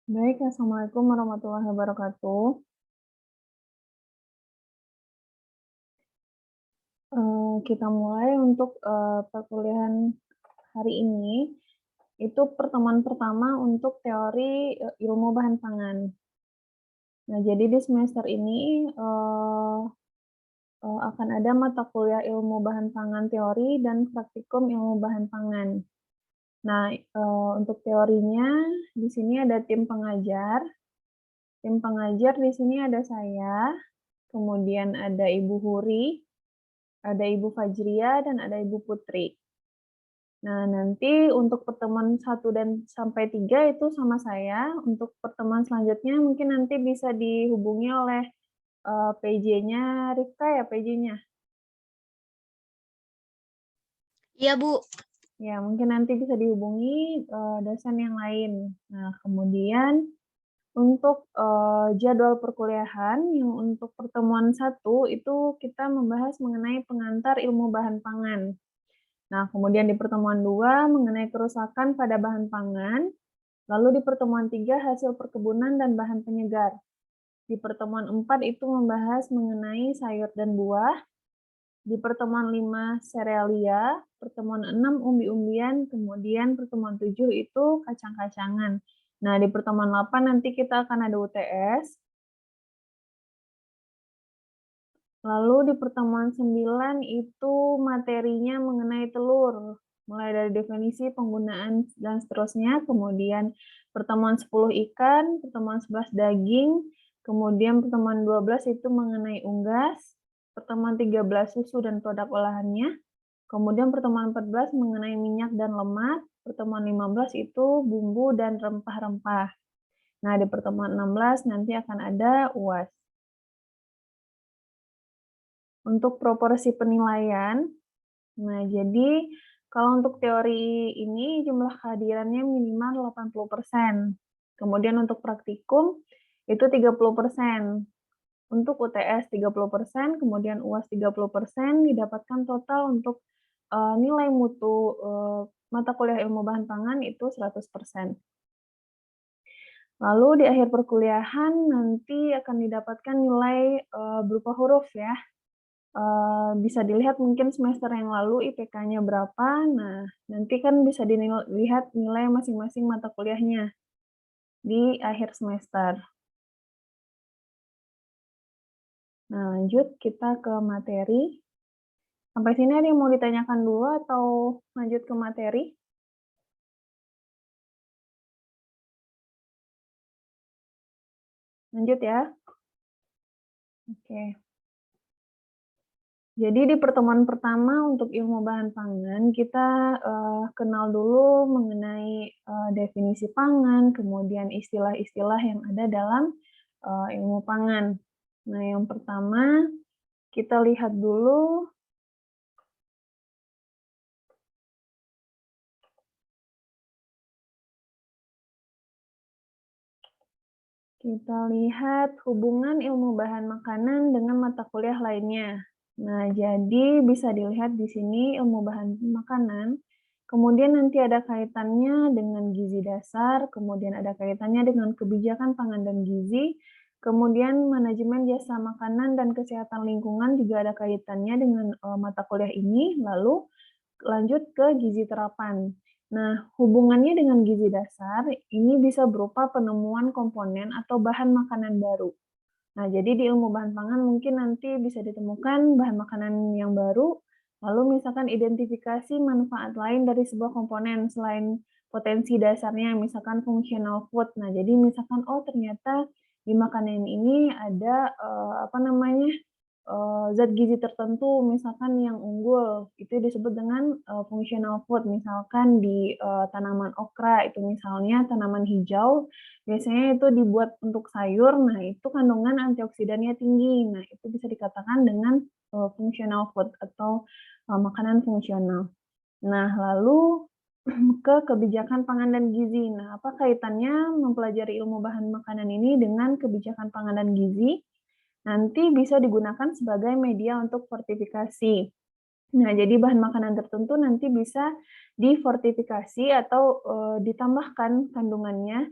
Baik, Assalamualaikum warahmatullahi wabarakatuh. Kita mulai untuk, perkuliahan hari ini, itu pertemuan pertama untuk teori, ilmu bahan pangan. Nah, jadi di semester ini, akan ada mata kuliah ilmu bahan pangan teori dan praktikum ilmu bahan pangan. Nah, untuk teorinya di sini ada tim pengajar. Tim pengajar di sini ada saya, kemudian ada Ibu Huri, ada Ibu Fajria, dan ada Ibu Putri. Nah, nanti untuk pertemuan 1 dan sampai 3 itu sama saya, untuk pertemuan selanjutnya mungkin nanti bisa dihubungi oleh, PJ-nya Rifka ya, PJ-nya? Iya, Bu. Ya, mungkin nanti bisa dihubungi, dosen yang lain. Nah, kemudian untuk, jadwal perkuliahan yang untuk pertemuan 1 itu kita membahas mengenai pengantar ilmu bahan pangan. Nah, kemudian di pertemuan 2 mengenai kerusakan pada bahan pangan. Lalu di pertemuan 3 hasil perkebunan dan bahan penyegar. Di pertemuan 4 itu membahas mengenai sayur dan buah. Di pertemuan 5 serealia, pertemuan 6 umbi-umbian, kemudian pertemuan 7 itu kacang-kacangan. Nah, di pertemuan 8 nanti kita akan ada UTS. Lalu di pertemuan 9 itu materinya mengenai telur, mulai dari definisi, penggunaan, dan seterusnya. Kemudian pertemuan 10 ikan, pertemuan 11 daging, kemudian pertemuan 12 itu mengenai unggas, pertemuan 13 susu dan produk olahannya, kemudian pertemuan 14 mengenai minyak dan lemak, pertemuan 15 itu bumbu dan rempah-rempah. Nah, di pertemuan 16 nanti akan ada UAS. Untuk proporsi penilaian, nah jadi kalau untuk teori ini jumlah kehadirannya minimal 80%. Kemudian untuk praktikum itu 30%. Untuk UTS 30%, kemudian UAS 30%, didapatkan total untuk nilai mutu mata kuliah ilmu bahan pangan itu 100%. Lalu di akhir perkuliahan nanti akan didapatkan nilai berupa huruf ya. Bisa dilihat mungkin semester yang lalu IPK-nya berapa, nah nanti kan bisa dilihat nilai masing-masing mata kuliahnya di akhir semester. Nah, lanjut kita ke materi. Sampai sini ada yang mau ditanyakan dulu atau lanjut ke materi? Lanjut ya. Oke. Jadi di pertemuan pertama untuk ilmu bahan pangan, kita kenal dulu mengenai definisi pangan, kemudian istilah-istilah yang ada dalam ilmu pangan. Nah, yang pertama kita lihat dulu hubungan ilmu bahan makanan dengan mata kuliah lainnya. Nah, jadi bisa dilihat di sini ilmu bahan makanan, kemudian nanti ada kaitannya dengan gizi dasar, kemudian ada kaitannya dengan kebijakan pangan dan gizi, kemudian manajemen jasa makanan dan kesehatan lingkungan juga ada kaitannya dengan mata kuliah ini, lalu lanjut ke gizi terapan. Nah, hubungannya dengan gizi dasar ini bisa berupa penemuan komponen atau bahan makanan baru. Nah, jadi di ilmu bahan pangan mungkin nanti bisa ditemukan bahan makanan yang baru, lalu misalkan identifikasi manfaat lain dari sebuah komponen selain potensi dasarnya, misalkan functional food. Nah, jadi misalkan, oh ternyata di makanan ini ada apa namanya zat gizi tertentu, misalkan yang unggul, itu disebut dengan functional food. Misalkan di tanaman okra itu misalnya tanaman hijau, biasanya itu dibuat untuk sayur, nah itu kandungan antioksidannya tinggi. Nah, itu bisa dikatakan dengan functional food atau makanan fungsional. Nah, lalu ke kebijakan pangan dan gizi. Nah, apa kaitannya mempelajari ilmu bahan makanan ini dengan kebijakan pangan dan gizi? Nanti bisa digunakan sebagai media untuk fortifikasi. Nah, jadi bahan makanan tertentu nanti bisa difortifikasi atau ditambahkan kandungannya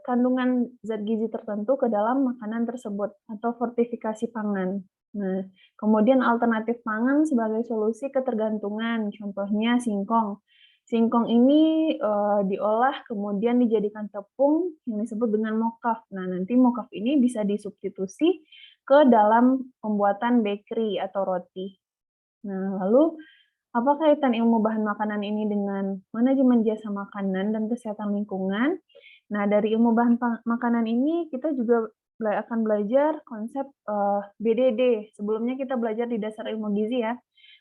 kandungan zat gizi tertentu ke dalam makanan tersebut atau fortifikasi pangan. Nah, kemudian alternatif pangan sebagai solusi ketergantungan, contohnya singkong. Singkong ini, diolah kemudian dijadikan tepung yang disebut dengan mokaf. Nah, nanti mokaf ini bisa disubstitusi ke dalam pembuatan bakery atau roti. Nah, lalu apa kaitan ilmu bahan makanan ini dengan manajemen jasa makanan dan kesehatan lingkungan? Nah, dari ilmu bahan makanan ini kita juga akan belajar konsep, BDD. Sebelumnya kita belajar di dasar ilmu gizi ya,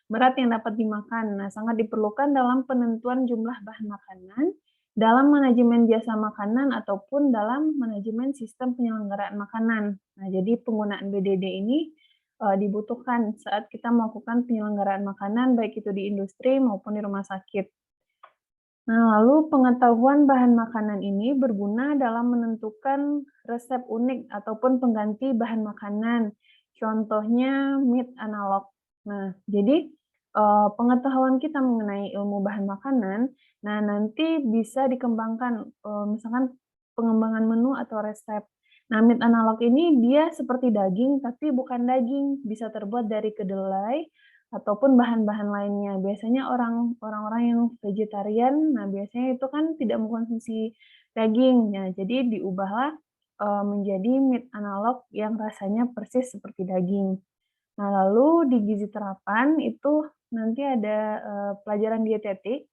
berat yang dapat dimakan. Nah, sangat diperlukan dalam penentuan jumlah bahan makanan, dalam manajemen jasa makanan, ataupun dalam manajemen sistem penyelenggaraan makanan. Nah, jadi penggunaan BDD ini dibutuhkan saat kita melakukan penyelenggaraan makanan, baik itu di industri maupun di rumah sakit. Nah, lalu pengetahuan bahan makanan ini berguna dalam menentukan resep unik ataupun pengganti bahan makanan. Contohnya meat analog. Nah, jadi pengetahuan kita mengenai ilmu bahan makanan, nah nanti bisa dikembangkan, misalkan pengembangan menu atau resep. Nah, meat analog ini dia seperti daging, tapi bukan daging, bisa terbuat dari kedelai, ataupun bahan-bahan lainnya. Biasanya orang-orang yang vegetarian, nah biasanya itu kan tidak mengkonsumsi daging. Nah, jadi diubahlah, menjadi meat analog yang rasanya persis seperti daging. Nah, lalu di gizi terapan itu nanti ada, pelajaran dietetik.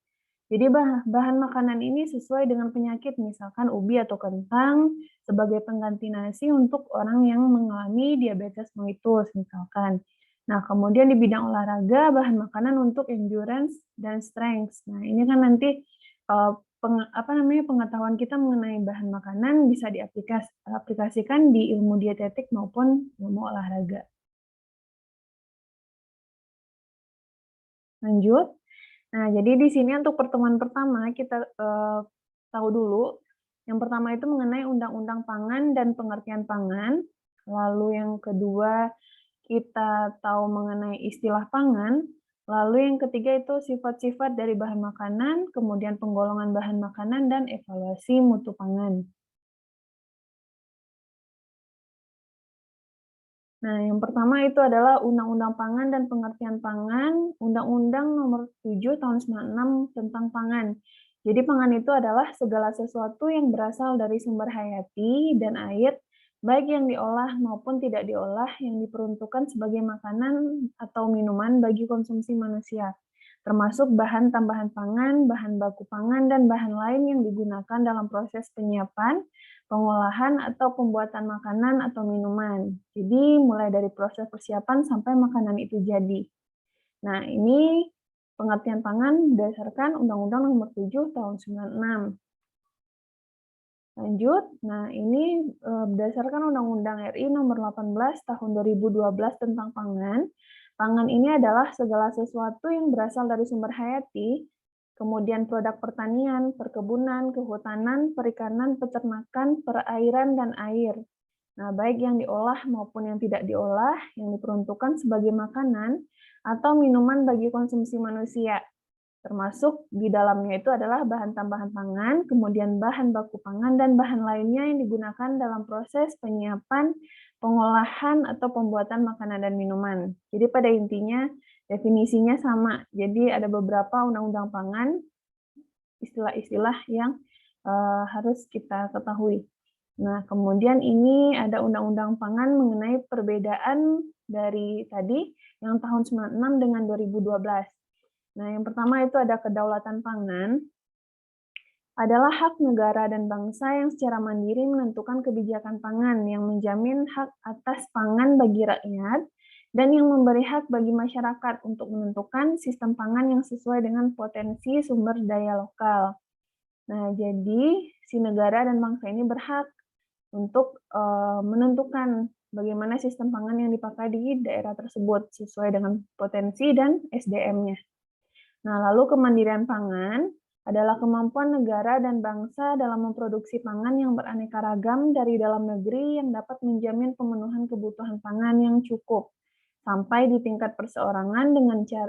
Jadi bahan makanan ini sesuai dengan penyakit, misalkan ubi atau kentang sebagai pengganti nasi untuk orang yang mengalami diabetes mellitus misalkan. Nah, kemudian di bidang olahraga, bahan makanan untuk endurance dan strength. Nah, ini kan nanti, pengetahuan kita mengenai bahan makanan bisa aplikasikan di ilmu dietetik maupun ilmu olahraga. Lanjut. Nah, jadi di sini untuk pertemuan pertama kita, tahu dulu, yang pertama itu mengenai undang-undang pangan dan pengertian pangan, lalu yang kedua kita tahu mengenai istilah pangan, lalu yang ketiga itu sifat-sifat dari bahan makanan, kemudian penggolongan bahan makanan dan evaluasi mutu pangan. Nah, yang pertama itu adalah Undang-Undang Pangan dan Pengertian Pangan, Undang-Undang Nomor 7 Tahun 96 tentang pangan. Jadi pangan itu adalah segala sesuatu yang berasal dari sumber hayati dan air, baik yang diolah maupun tidak diolah, yang diperuntukkan sebagai makanan atau minuman bagi konsumsi manusia, termasuk bahan tambahan pangan, bahan baku pangan, dan bahan lain yang digunakan dalam proses penyiapan, pengolahan atau pembuatan makanan atau minuman. Jadi mulai dari proses persiapan sampai makanan itu jadi. Nah, ini pengertian pangan berdasarkan Undang-Undang Nomor 7 Tahun 96. Lanjut, nah ini berdasarkan Undang-Undang RI Nomor 18 Tahun 2012 tentang pangan. Pangan ini adalah segala sesuatu yang berasal dari sumber hayati, kemudian produk pertanian, perkebunan, kehutanan, perikanan, peternakan, perairan, dan air. Nah, baik yang diolah maupun yang tidak diolah, yang diperuntukkan sebagai makanan atau minuman bagi konsumsi manusia. Termasuk di dalamnya itu adalah bahan tambahan pangan, kemudian bahan baku pangan, dan bahan lainnya yang digunakan dalam proses penyiapan, pengolahan, atau pembuatan makanan dan minuman. Jadi pada intinya definisinya sama. Jadi ada beberapa undang-undang pangan, istilah-istilah yang harus kita ketahui. Nah, kemudian ini ada undang-undang pangan mengenai perbedaan dari tadi yang tahun 96 dengan 2012. Nah, yang pertama itu ada kedaulatan pangan, adalah hak negara dan bangsa yang secara mandiri menentukan kebijakan pangan yang menjamin hak atas pangan bagi rakyat dan yang memberi hak bagi masyarakat untuk menentukan sistem pangan yang sesuai dengan potensi sumber daya lokal. Nah, jadi si negara dan bangsa ini berhak untuk menentukan bagaimana sistem pangan yang dipakai di daerah tersebut sesuai dengan potensi dan SDM-nya. Nah, lalu kemandirian pangan adalah kemampuan negara dan bangsa dalam memproduksi pangan yang beraneka ragam dari dalam negeri yang dapat menjamin pemenuhan kebutuhan pangan yang cukup sampai di tingkat perseorangan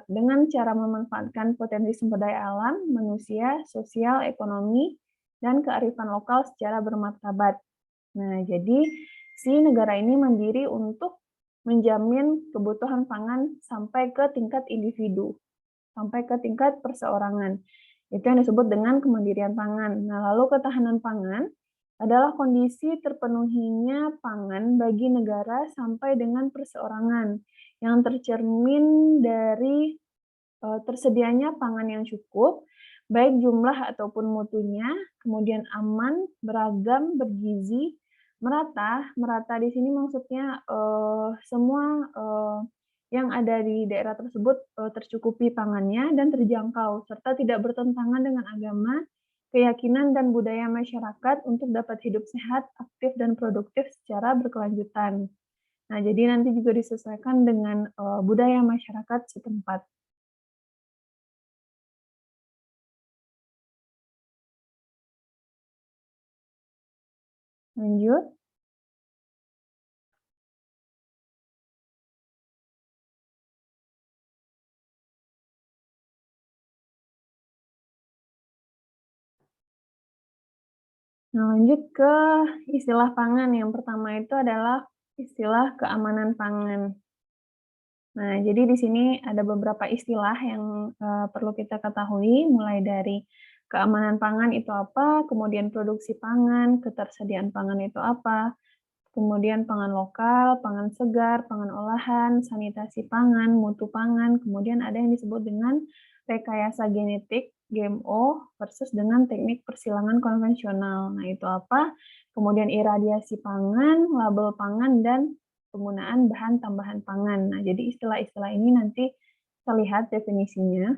dengan cara memanfaatkan potensi sumber daya alam, manusia, sosial, ekonomi, dan kearifan lokal secara bermartabat. Nah, jadi si negara ini mandiri untuk menjamin kebutuhan pangan sampai ke tingkat individu, sampai ke tingkat perseorangan. Itu yang disebut dengan kemandirian pangan. Nah, lalu ketahanan pangan adalah kondisi terpenuhinya pangan bagi negara sampai dengan perseorangan yang tercermin dari tersedianya pangan yang cukup, baik jumlah ataupun mutunya, kemudian aman, beragam, bergizi, merata. Merata di sini maksudnya semua yang ada di daerah tersebut tercukupi pangannya dan terjangkau, serta tidak bertentangan dengan agama, keyakinan, dan budaya masyarakat untuk dapat hidup sehat, aktif, dan produktif secara berkelanjutan. Nah, jadi nanti juga disesuaikan dengan budaya masyarakat setempat. Lanjut. Nah, lanjut ke istilah pangan. Yang pertama itu adalah istilah keamanan pangan. Nah, jadi di sini ada beberapa istilah yang perlu kita ketahui, mulai dari keamanan pangan itu apa, kemudian produksi pangan, ketersediaan pangan itu apa, kemudian pangan lokal, pangan segar, pangan olahan, sanitasi pangan, mutu pangan, kemudian ada yang disebut dengan rekayasa genetik, GMO, versus dengan teknik persilangan konvensional. Nah, itu apa? Kemudian iradiasi pangan, label pangan, dan penggunaan bahan tambahan pangan. Nah, jadi istilah-istilah ini nanti kita lihat definisinya.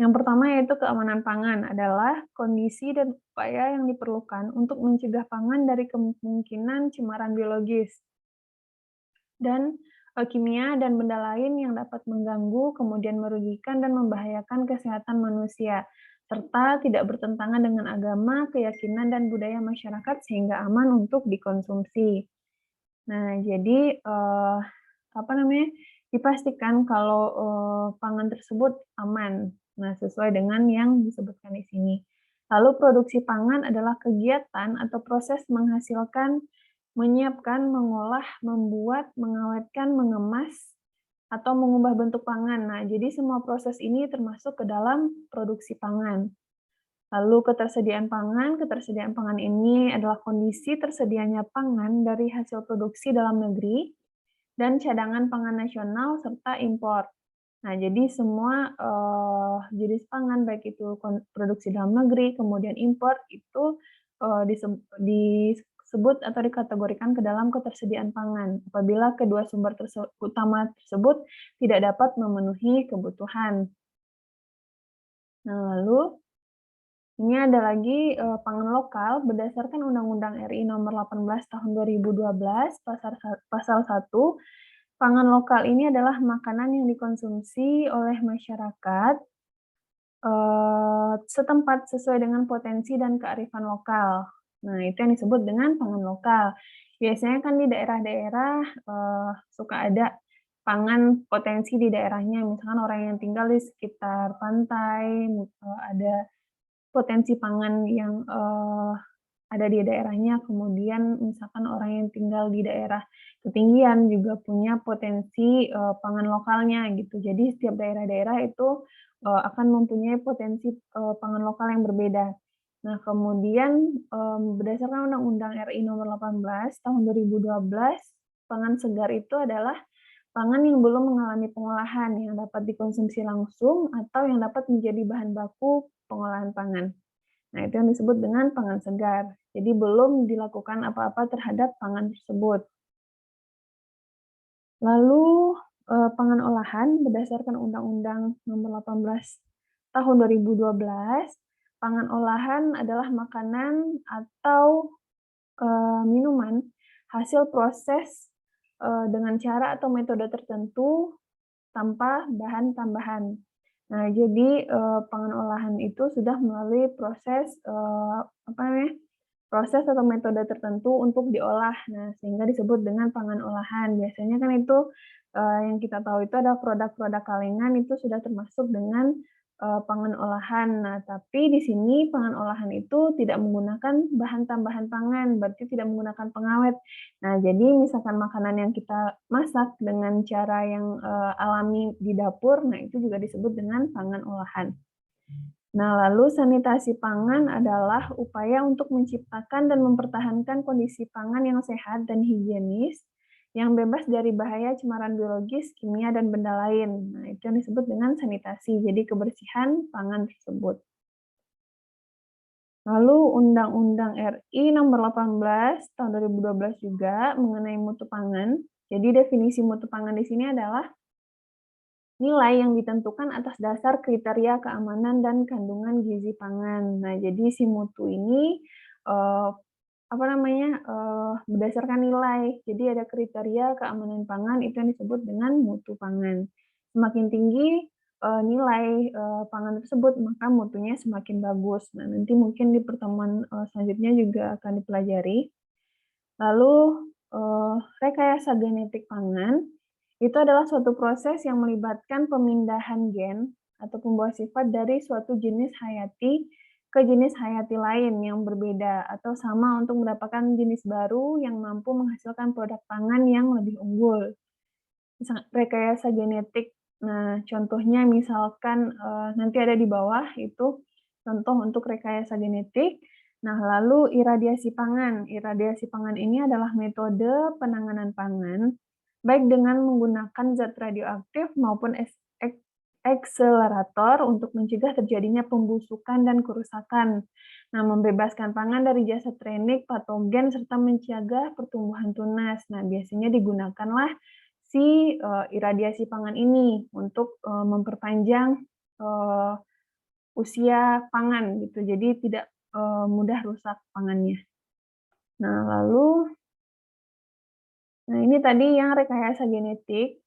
Yang pertama yaitu keamanan pangan adalah kondisi dan upaya yang diperlukan untuk mencegah pangan dari kemungkinan cemaran biologis dan kimia dan benda lain yang dapat mengganggu, kemudian merugikan dan membahayakan kesehatan manusia, serta tidak bertentangan dengan agama, keyakinan, dan budaya masyarakat sehingga aman untuk dikonsumsi. Nah, jadi apa namanya, dipastikan kalau pangan tersebut aman. Nah, sesuai dengan yang disebutkan di sini. Lalu produksi pangan adalah kegiatan atau proses menghasilkan, menyiapkan, mengolah, membuat, mengawetkan, mengemas, atau mengubah bentuk pangan. Nah, jadi semua proses ini termasuk ke dalam produksi pangan. Lalu ketersediaan pangan ini adalah kondisi tersedianya pangan dari hasil produksi dalam negeri dan cadangan pangan nasional serta impor. Nah, jadi semua jenis pangan baik itu produksi dalam negeri, kemudian impor itu disebut atau dikategorikan ke dalam ketersediaan pangan apabila kedua sumber utama tersebut tidak dapat memenuhi kebutuhan. Nah, lalu ini ada lagi pangan lokal berdasarkan Undang-Undang RI Nomor 18 Tahun 2012 pasal 1. Pangan lokal ini adalah makanan yang dikonsumsi oleh masyarakat setempat sesuai dengan potensi dan kearifan lokal. Nah, itu yang disebut dengan pangan lokal. Biasanya kan di daerah-daerah suka ada pangan potensi di daerahnya, misalkan orang yang tinggal di sekitar pantai, ada potensi pangan yang ada di daerahnya, kemudian misalkan orang yang tinggal di daerah ketinggian juga punya potensi pangan lokalnya gitu. Jadi setiap daerah-daerah itu akan mempunyai potensi pangan lokal yang berbeda. Nah, kemudian berdasarkan Undang-Undang RI Nomor 18 Tahun 2012, pangan segar itu adalah pangan yang belum mengalami pengolahan yang dapat dikonsumsi langsung atau yang dapat menjadi bahan baku pengolahan pangan. Nah, itu yang disebut dengan pangan segar. Jadi belum dilakukan apa-apa terhadap pangan tersebut. Lalu pangan olahan berdasarkan Undang-Undang Nomor 18 Tahun 2012, pangan olahan adalah makanan atau minuman hasil proses dengan cara atau metode tertentu tanpa bahan tambahan. Nah, jadi pangan olahan itu sudah melalui proses apa namanya, proses atau metode tertentu untuk diolah. Nah, sehingga disebut dengan pangan olahan. Biasanya kan itu yang kita tahu itu ada produk-produk kalengan itu sudah termasuk dengan pangan olahan. Nah, tapi di sini pangan olahan itu tidak menggunakan bahan tambahan pangan, berarti tidak menggunakan pengawet. Nah, jadi misalkan makanan yang kita masak dengan cara yang alami di dapur, nah itu juga disebut dengan pangan olahan. Nah, lalu sanitasi pangan adalah upaya untuk menciptakan dan mempertahankan kondisi pangan yang sehat dan higienis, yang bebas dari bahaya cemaran biologis, kimia, dan benda lain. Nah, itu yang disebut dengan sanitasi, jadi kebersihan pangan tersebut. Lalu Undang-Undang RI Nomor 18 Tahun 2012 juga mengenai mutu pangan. Jadi definisi mutu pangan di sini adalah nilai yang ditentukan atas dasar kriteria keamanan dan kandungan gizi pangan. Nah, jadi si mutu ini berdasarkan nilai. Jadi ada kriteria keamanan pangan itu yang disebut dengan mutu pangan. Semakin tinggi nilai pangan tersebut, maka mutunya semakin bagus. Nah, nanti mungkin di pertemuan selanjutnya juga akan dipelajari. Lalu rekayasa genetik pangan itu adalah suatu proses yang melibatkan pemindahan gen atau pembawa sifat dari suatu jenis hayati ke jenis hayati lain yang berbeda atau sama untuk mendapatkan jenis baru yang mampu menghasilkan produk pangan yang lebih unggul. Rekayasa genetik, nah contohnya misalkan nanti ada di bawah itu contoh untuk rekayasa genetik. Nah, lalu iradiasi pangan. Iradiasi pangan ini adalah metode penanganan pangan baik dengan menggunakan zat radioaktif maupun akselerator untuk mencegah terjadinya pembusukan dan kerusakan. Nah, membebaskan pangan dari jasa trenik, patogen, serta mencegah pertumbuhan tunas. Nah, biasanya digunakanlah si iradiasi pangan ini untuk memperpanjang usia pangan gitu. Jadi tidak mudah rusak pangannya. Nah, ini tadi yang rekayasa genetik,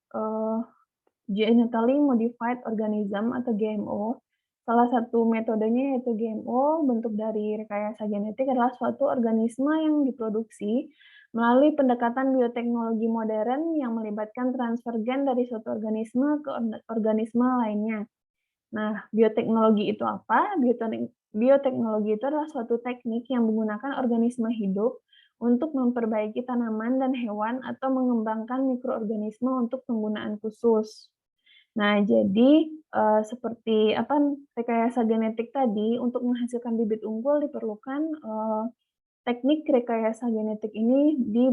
genetically modified organism atau GMO. Salah satu metodenya yaitu GMO, bentuk dari rekayasa genetik adalah suatu organisme yang diproduksi melalui pendekatan bioteknologi modern yang melibatkan transfer gen dari suatu organisme ke organisme lainnya. Nah, bioteknologi itu apa? Bioteknologi itu adalah suatu teknik yang menggunakan organisme hidup untuk memperbaiki tanaman dan hewan atau mengembangkan mikroorganisme untuk penggunaan khusus. Nah, jadi seperti rekayasa genetik tadi, untuk menghasilkan bibit unggul diperlukan teknik rekayasa genetik ini di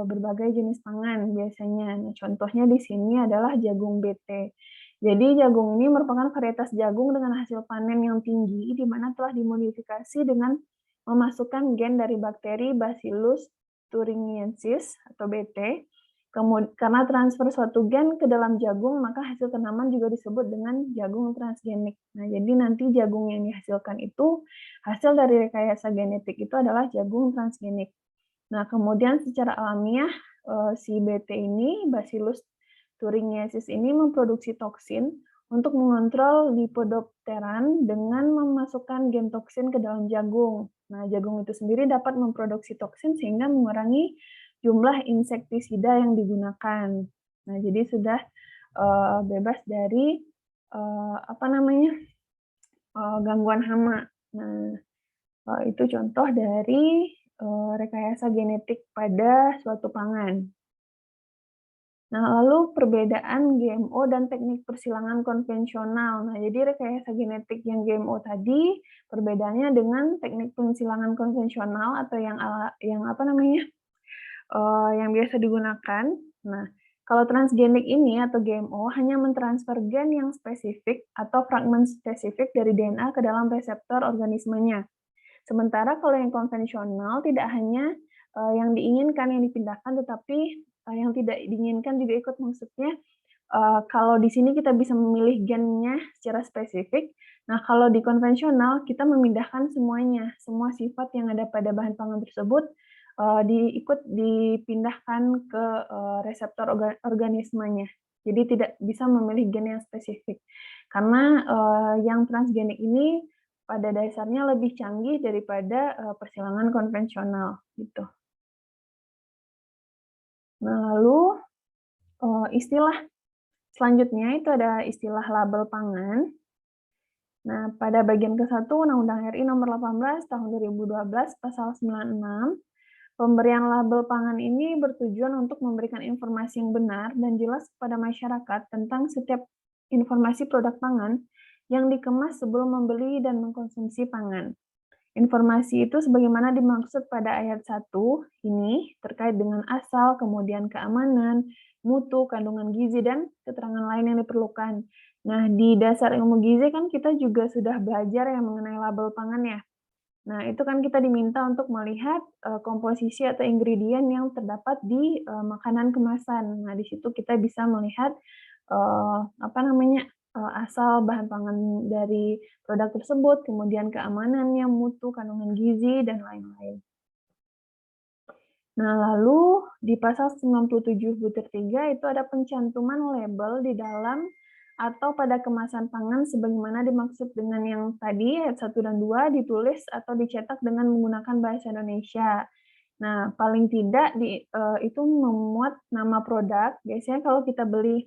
berbagai jenis pangan biasanya. Nah, contohnya di sini adalah jagung BT. Jadi jagung ini merupakan varietas jagung dengan hasil panen yang tinggi, di mana telah dimodifikasi dengan memasukkan gen dari bakteri Bacillus thuringiensis atau BT. Karena transfer suatu gen ke dalam jagung, maka hasil tanaman juga disebut dengan jagung transgenik. Nah, jadi nanti jagung yang dihasilkan itu, hasil dari rekayasa genetik itu adalah jagung transgenik. Nah, kemudian secara alamiah, si BT ini, Bacillus thuringiensis ini memproduksi toksin untuk mengontrol lipodopteran dengan memasukkan gen toksin ke dalam jagung. Nah, jagung itu sendiri dapat memproduksi toksin sehingga mengurangi jumlah insektisida yang digunakan. Nah, jadi sudah bebas dari gangguan hama. Nah, itu contoh dari rekayasa genetik pada suatu pangan. Nah, lalu perbedaan GMO dan teknik persilangan konvensional. Nah, jadi rekayasa genetik yang GMO tadi perbedaannya dengan teknik persilangan konvensional atau yang biasa digunakan. Nah, kalau transgenik ini atau GMO hanya mentransfer gen yang spesifik atau fragmen spesifik dari DNA ke dalam reseptor organismenya. Sementara kalau yang konvensional tidak hanya yang diinginkan yang dipindahkan, tetapi yang tidak diinginkan juga ikut. Maksudnya kalau di sini kita bisa memilih gennya secara spesifik. Nah, kalau di konvensional kita memindahkan semuanya, semua sifat yang ada pada bahan pangan tersebut dipindahkan ke reseptor organismenya. Jadi tidak bisa memilih gen yang spesifik. Karena yang transgenik ini pada dasarnya lebih canggih daripada persilangan konvensional gitu. Nah, lalu istilah selanjutnya itu ada istilah label pangan. Nah, pada bagian ke-1 Undang-Undang RI Nomor 18 Tahun 2012 Pasal 96, pemberian label pangan ini bertujuan untuk memberikan informasi yang benar dan jelas kepada masyarakat tentang setiap informasi produk pangan yang dikemas sebelum membeli dan mengkonsumsi pangan. Informasi itu sebagaimana dimaksud pada ayat 1 ini terkait dengan asal, kemudian keamanan, mutu, kandungan gizi, dan keterangan lain yang diperlukan. Nah, di dasar ilmu gizi kan kita juga sudah belajar yang mengenai label pangan ya. Nah, itu kan kita diminta untuk melihat komposisi atau ingredient yang terdapat di makanan kemasan. Nah, di situ kita bisa melihat apa namanya, asal bahan pangan dari produk tersebut, kemudian keamanannya, mutu, kandungan gizi, dan lain-lain. Nah, lalu di pasal 97 butir 3 itu ada pencantuman label di dalam atau pada kemasan pangan sebagaimana dimaksud dengan yang tadi ayat 1 dan 2 ditulis atau dicetak dengan menggunakan bahasa Indonesia. Nah, paling tidak itu memuat nama produk. Biasanya kalau kita beli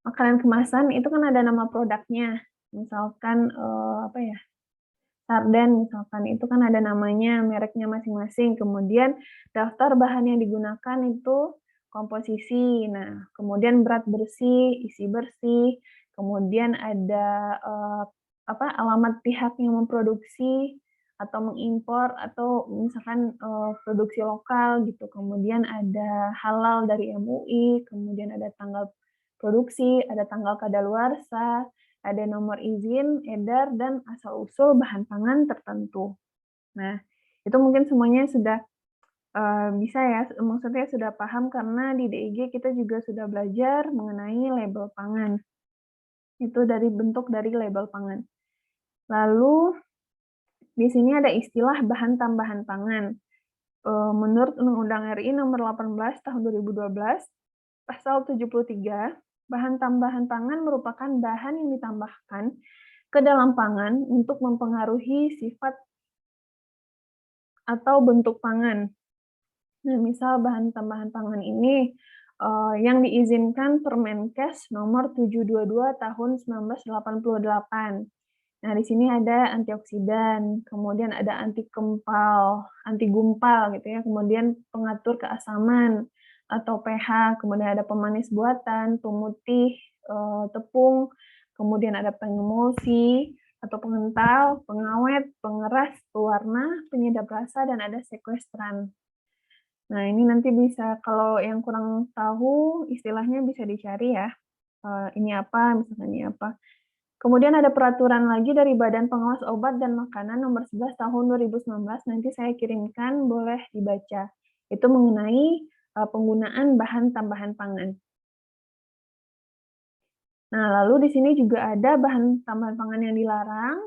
makanan kemasan itu kan ada nama produknya. Misalkan apa ya? Sarden misalkan, itu kan ada namanya, mereknya masing-masing, kemudian daftar bahan yang digunakan itu komposisi, nah kemudian berat bersih, isi bersih, kemudian ada, alamat pihak yang memproduksi atau mengimpor atau misalkan, produksi lokal gitu, kemudian ada halal dari MUI, kemudian ada tanggal produksi, ada tanggal kadaluarsa, ada nomor izin edar dan asal-usul bahan pangan tertentu. Nah, itu mungkin semuanya sudah, bisa ya, maksudnya sudah paham karena di DIG kita juga sudah belajar mengenai label pangan. Itu dari bentuk dari label pangan. Lalu di sini ada istilah bahan tambahan pangan. Menurut Undang-Undang RI Nomor 18 Tahun 2012, Pasal 73, bahan tambahan pangan merupakan bahan yang ditambahkan ke dalam pangan untuk mempengaruhi sifat atau bentuk pangan. Nah, misal bahan tambahan pangan ini yang diizinkan Permenkes nomor 722 tahun 1988. Nah, di sini ada antioksidan, kemudian ada anti kempal, anti gumpal gitu ya, kemudian pengatur keasaman atau pH, kemudian ada pemanis buatan, pemutih tepung, kemudian ada pengemulsi atau pengental, pengawet, pengeras, pewarna, penyedap rasa, dan ada sekuestran. Nah, ini nanti bisa kalau yang kurang tahu istilahnya bisa dicari ya, ini apa, misalkan ini apa. Kemudian ada peraturan lagi dari Badan Pengawas Obat dan Makanan Nomor 11 Tahun 2019, nanti saya kirimkan, boleh dibaca. Itu mengenai penggunaan bahan tambahan pangan. Nah, lalu di sini juga ada bahan tambahan pangan yang dilarang,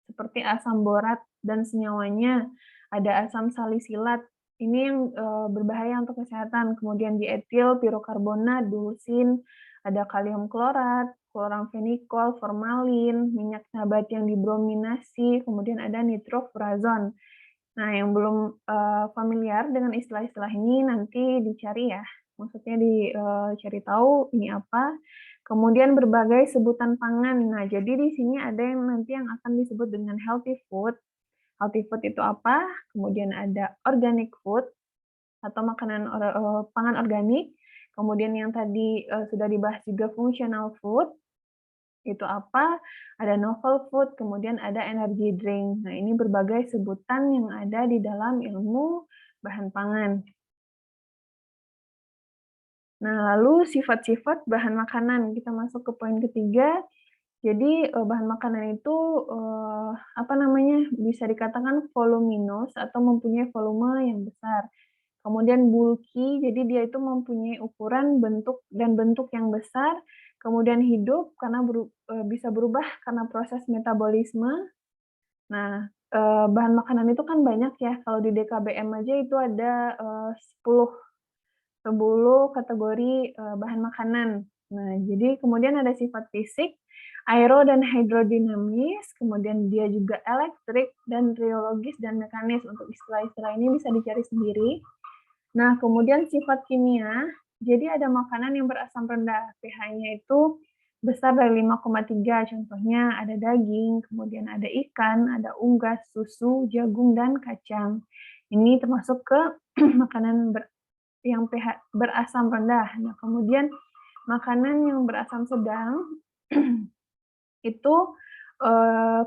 seperti asam borat dan senyawanya, ada asam salisilat, ini yang berbahaya untuk kesehatan, kemudian dietil, pirokarbonat, dulsin, ada kalium klorat, kloramfenikol, formalin, minyak nabati yang dibrominasi, kemudian ada nitrofurazon. Nah, yang belum familiar dengan istilah-istilah ini nanti dicari ya, maksudnya dicari tahu ini apa. Kemudian berbagai sebutan pangan. Nah, jadi di sini ada yang nanti yang akan disebut dengan healthy food. Healthy food itu apa? Kemudian ada organic food atau makanan pangan organik. Kemudian yang tadi sudah dibahas juga functional food. Itu apa? Ada novel food, kemudian ada energy drink. Nah, ini berbagai sebutan yang ada di dalam ilmu bahan pangan. Nah, lalu sifat-sifat bahan makanan. Kita masuk ke poin ketiga. Jadi, bahan makanan itu, bisa dikatakan voluminous atau mempunyai volume yang besar. Kemudian bulky, jadi dia itu mempunyai ukuran, bentuk yang besar. Kemudian hidup, karena bisa berubah karena proses metabolisme. Nah, bahan makanan itu kan banyak ya, kalau di DKBM aja itu ada, 10 kategori, bahan makanan. Nah, jadi kemudian ada sifat fisik, aero dan hidrodinamis, kemudian dia juga elektrik dan rheologis dan mekanis. Untuk istilah-istilah ini bisa dicari sendiri. Nah, kemudian sifat kimia, jadi ada makanan yang berasam rendah, pH-nya itu besar dari 5,3, contohnya ada daging, kemudian ada ikan, ada unggas, susu, jagung, dan kacang. Ini termasuk ke makanan yang pH berasam rendah. Nah, kemudian makanan yang berasam sedang itu,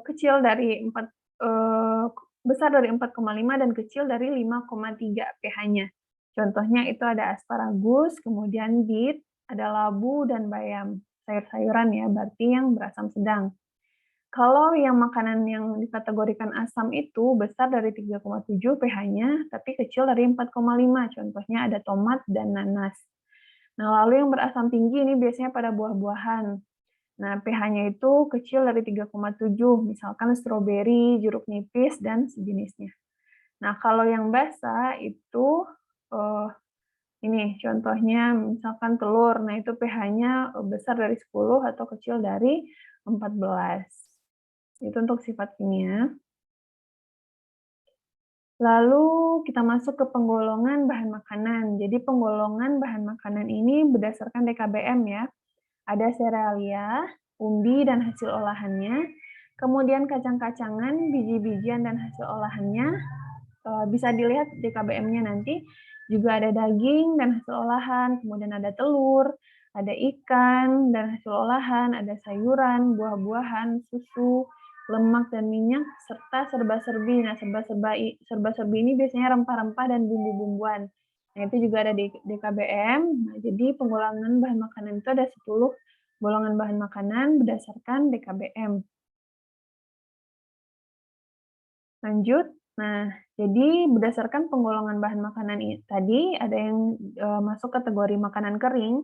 kecil dari 4, besar dari 4,5 dan kecil dari 5,3 pH-nya. Contohnya itu ada asparagus, kemudian beet, ada labu, dan bayam. Sayur-sayuran ya, berarti yang berasam sedang. Kalau yang makanan yang dikategorikan asam itu besar dari 3,7 pH-nya, tapi kecil dari 4,5, contohnya ada tomat dan nanas. Nah, lalu yang berasam tinggi ini biasanya pada buah-buahan. Nah, pH-nya itu kecil dari 3,7, misalkan stroberi, jeruk nipis, dan sejenisnya. Nah, kalau yang basah itu, eee, ini contohnya misalkan telur, nah itu pH-nya, besar dari 10 atau kecil dari 14. Itu untuk sifat kimia. Lalu kita masuk ke penggolongan bahan makanan. Jadi penggolongan bahan makanan ini berdasarkan DKBM ya. Ada serealia, umbi dan hasil olahannya, kemudian kacang-kacangan, biji-bijian dan hasil olahannya, bisa dilihat DKBM-nya nanti, juga ada daging dan hasil olahan, kemudian ada telur, ada ikan dan hasil olahan, ada sayuran, buah-buahan, susu, lemak dan minyak, serta serba-serbi. Nah, serba-serbi ini biasanya rempah-rempah dan bumbu-bumbuan. Nah, itu juga ada di DKBM. Nah, jadi pengulangan bahan makanan itu ada 10 golongan bahan makanan berdasarkan DKBM. Lanjut. Nah, jadi berdasarkan penggolongan bahan makanan tadi, ada yang masuk kategori makanan kering,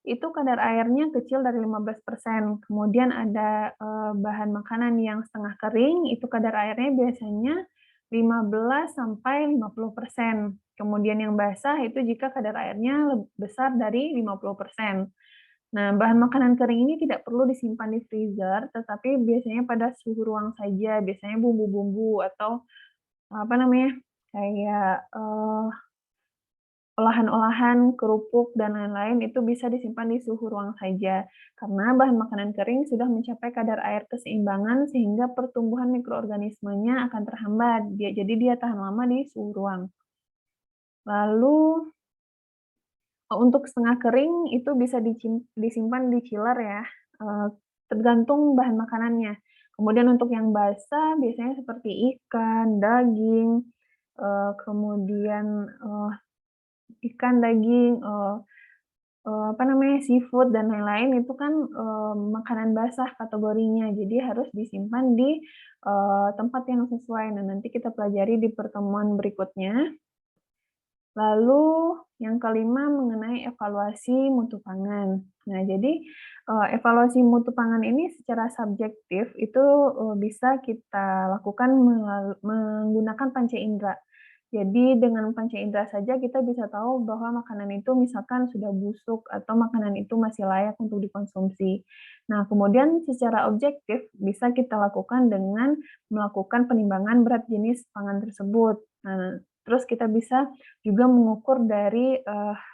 itu kadar airnya kecil dari 15%. Kemudian ada bahan makanan yang setengah kering, itu kadar airnya biasanya 15 sampai 50%. Kemudian yang basah itu jika kadar airnya besar dari 50%. Nah, bahan makanan kering ini tidak perlu disimpan di freezer, tetapi biasanya pada suhu ruang saja, biasanya bumbu-bumbu atau apa namanya, kayak, olahan-olahan, kerupuk, dan lain-lain itu bisa disimpan di suhu ruang saja. Karena bahan makanan kering sudah mencapai kadar air keseimbangan sehingga pertumbuhan mikroorganismenya akan terhambat, jadi dia tahan lama di suhu ruang. Lalu, untuk setengah kering itu bisa disimpan di chiller ya, tergantung bahan makanannya. Kemudian untuk yang basah biasanya seperti ikan, daging, kemudian, ikan, daging, apa namanya, seafood dan lain-lain itu kan, makanan basah kategorinya, jadi harus disimpan di, tempat yang sesuai. Nah, nanti kita pelajari di pertemuan berikutnya. Lalu yang kelima mengenai evaluasi mutu pangan. Nah, jadi, evaluasi mutu pangan ini secara subjektif itu, bisa kita lakukan menggunakan panca indera. Jadi dengan panca indera saja kita bisa tahu bahwa makanan itu misalkan sudah busuk atau makanan itu masih layak untuk dikonsumsi. Nah, kemudian secara objektif bisa kita lakukan dengan melakukan penimbangan berat jenis pangan tersebut. Nah, terus kita bisa juga mengukur dari,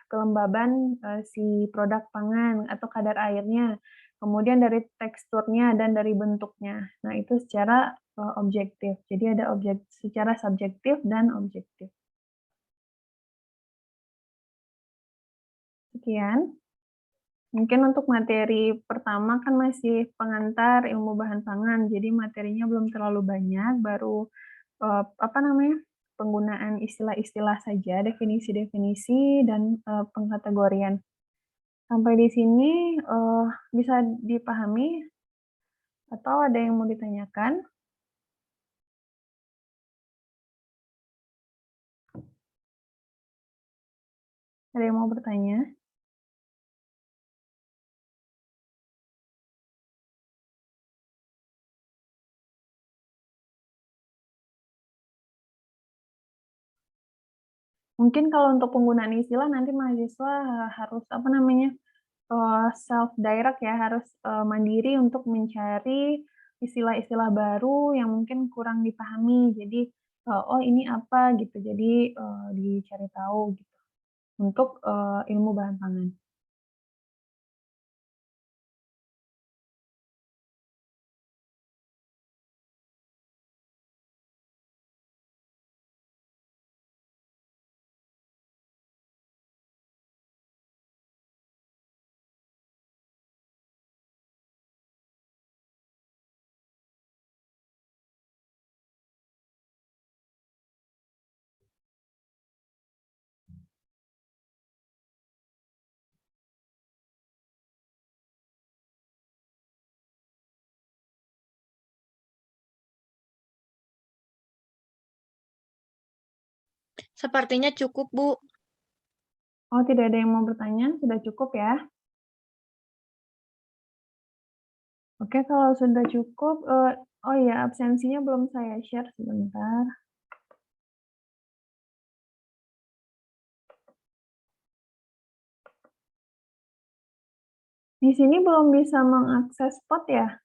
kelembaban, si produk pangan atau kadar airnya, kemudian dari teksturnya dan dari bentuknya. Nah, itu secara, objektif. Jadi ada secara subjektif dan objektif. Sekian, mungkin untuk materi pertama kan masih pengantar ilmu bahan pangan, jadi materinya belum terlalu banyak, baru apa namanya, penggunaan istilah-istilah saja, definisi-definisi, dan, pengkategorian. Sampai di sini, bisa dipahami atau ada yang mau ditanyakan? Ada yang mau bertanya? Mungkin kalau untuk penggunaan istilah nanti mahasiswa harus, apa namanya, self direct ya, harus, mandiri untuk mencari istilah-istilah baru yang mungkin kurang dipahami. Jadi, "Oh ini apa?" Gitu. Jadi, dicari tahu gitu untuk, ilmu bahan pangan. Sepertinya cukup, Bu. Oh, tidak ada yang mau bertanya? Sudah cukup ya? Oke, kalau sudah cukup, oh iya, absensinya belum saya share, sebentar. Di sini belum bisa mengakses spot ya?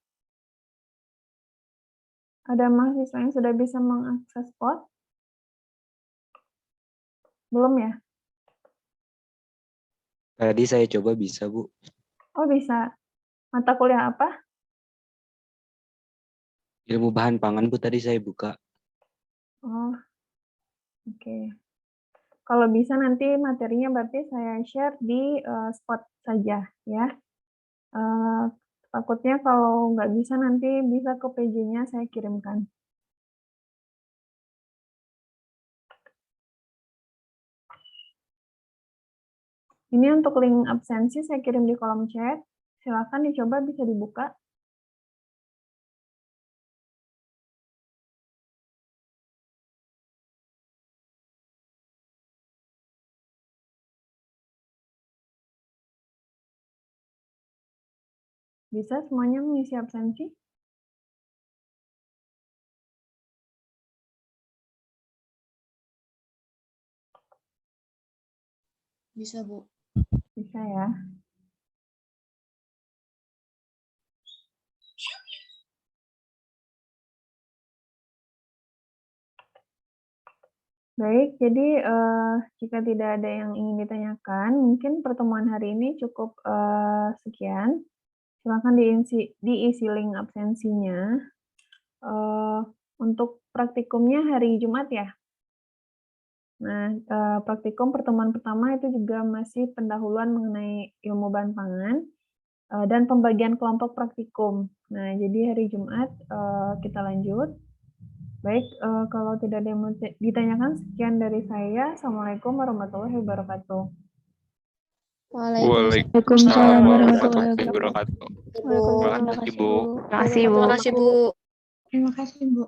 Ada mahasiswa yang sudah bisa mengakses spot? Belum ya? Tadi saya coba bisa, Bu. Oh, bisa. Mata kuliah apa? Ilmu bahan pangan, Bu, tadi saya buka. Oh, oke. Kalau bisa nanti materinya berarti saya share di spot saja ya. Takutnya kalau nggak bisa nanti bisa ke PJ-nya saya kirimkan. Ini untuk link absensi saya kirim di kolom chat. Silakan dicoba, bisa dibuka. Bisa semuanya mengisi absensi? Bisa, Bu. Bisa ya. Baik, jadi jika tidak ada yang ingin ditanyakan, mungkin pertemuan hari ini cukup sekian. Silakan diisi link absensinya. Untuk praktikumnya hari Jumat ya. Nah, praktikum pertemuan pertama itu juga masih pendahuluan mengenai ilmu bahan pangan dan pembagian kelompok praktikum. Nah, jadi hari Jumat kita lanjut. Baik, kalau tidak ada yang mau ditanyakan, sekian dari saya. Assalamualaikum warahmatullahi wabarakatuh. Waalaikumsalam warahmatullahi wabarakatuh. Bu. Terima kasih, Bu. Terima kasih, Bu. Terima kasih, Bu. Terima kasih, Bu.